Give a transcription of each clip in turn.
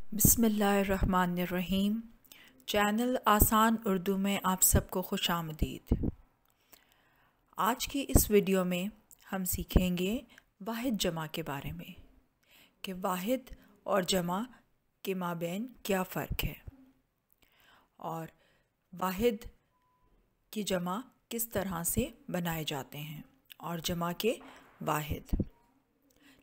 बिस्मिल्लाहिर्रहमानिर्रहीम। चैनल आसान उर्दू में आप सबको खुश आमदीद। आज की इस वीडियो में हम सीखेंगे वाहिद जमा के बारे में कि वाहिद और जमा के माबैन क्या फ़र्क है और वाहिद की जमा किस तरह से बनाए जाते हैं और जमा के वाहिद।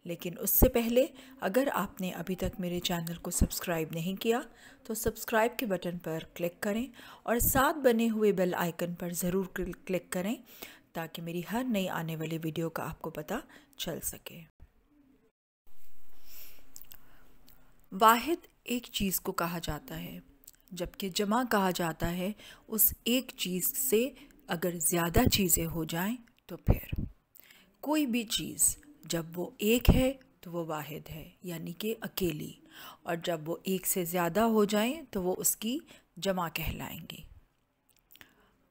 लेकिन उससे पहले अगर आपने अभी तक मेरे चैनल को सब्सक्राइब नहीं किया तो सब्सक्राइब के बटन पर क्लिक करें और साथ बने हुए बेल आइकन पर ज़रूर क्लिक करें ताकि मेरी हर नई आने वाली वीडियो का आपको पता चल सके। वाहिद एक चीज़ को कहा जाता है जबकि जमा कहा जाता है उस एक चीज़ से अगर ज़्यादा चीज़ें हो जाएं तो फिर कोई भी चीज़ जब वो एक है तो वो वाहिद है यानी कि अकेली, और जब वो एक से ज़्यादा हो जाएं तो वो उसकी जमा कहलाएंगी।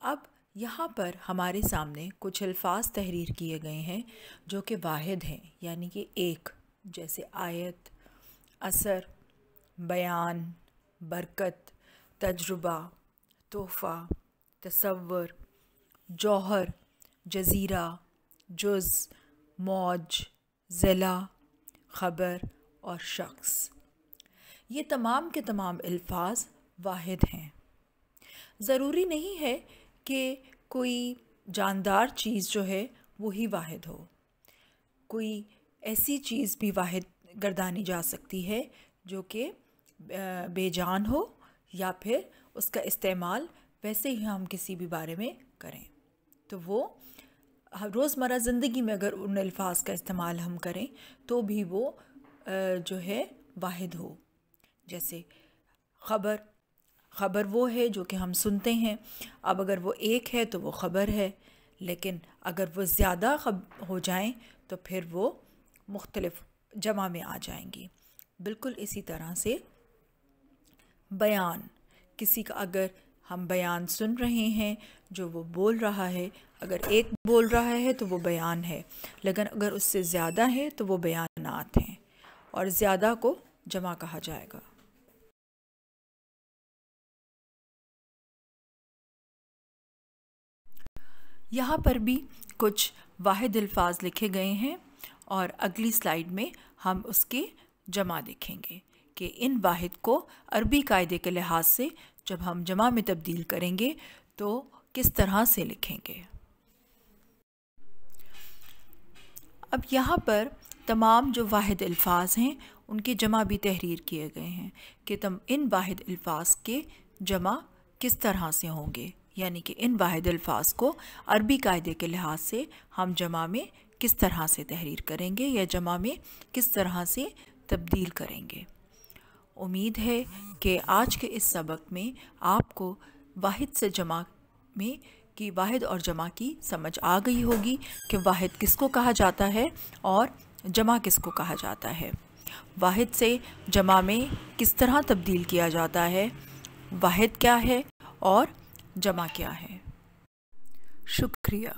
अब यहाँ पर हमारे सामने कुछ अल्फाज तहरीर किए गए हैं जो कि वाहिद हैं यानी कि एक, जैसे आयत, असर, बयान, बरकत, तजुर्बा, तोहफ़ा, तसव्वुर, जौहर, जज़ीरा, जुज़, मौज, ज़िला, ख़बर और शख्स। ये तमाम के तमाम अल्फाज वाहिद हैं। ज़रूरी नहीं है कि कोई जानदार चीज़ जो है वो ही वाहिद हो, कोई ऐसी चीज़ भी वाहिद गर्दानी जा सकती है जो कि बेजान हो या फिर उसका इस्तेमाल वैसे ही हम किसी भी बारे में करें तो वो रोज़मर्रा ज़िंदगी में अगर उन अल्फाज का इस्तेमाल हम करें तो भी वो जो है वाहिद हो। जैसे ख़बर वो है जो कि हम सुनते हैं। अब अगर वो एक है तो वो ख़बर है, लेकिन अगर वो ज़्यादा हो जाएं तो फिर वो मुख्तलिफ जमा में आ जाएंगी। बिल्कुल इसी तरह से बयान, किसी का अगर हम बयान सुन रहे हैं जो वो बोल रहा है, अगर एक बोल रहा है तो वो बयान है, लेकिन अगर उससे ज़्यादा है तो वो बयानात हैं और ज़्यादा को जमा कहा जाएगा। यहाँ पर भी कुछ वाहिद अल्फाज लिखे गए हैं और अगली स्लाइड में हम उसके जमा देखेंगे कि इन वाहिद को अरबी कायदे के लिहाज से जब हम जमा में तब्दील करेंगे तो किस तरह से लिखेंगे। अब यहाँ पर तमाम जो वाहिद अल्फाज हैं उनके जमा भी तहरीर किए गए हैं कि इन वाहिद अल्फाज के जमा किस तरह से होंगे, यानी कि इन वाहिद अल्फाज को अरबी कायदे के लिहाज से हम जमा में किस तरह से तहरीर करेंगे या जमा में किस तरह से तब्दील करेंगे। उम्मीद है कि आज के इस सबक में आपको वाहिद से जमा में कि वाहिद और जमा की समझ आ गई होगी कि वाहिद किसको कहा जाता है और जमा किसको कहा जाता है, वाहिद से जमा में किस तरह तब्दील किया जाता है, वाहिद क्या है और जमा क्या है। शुक्रिया।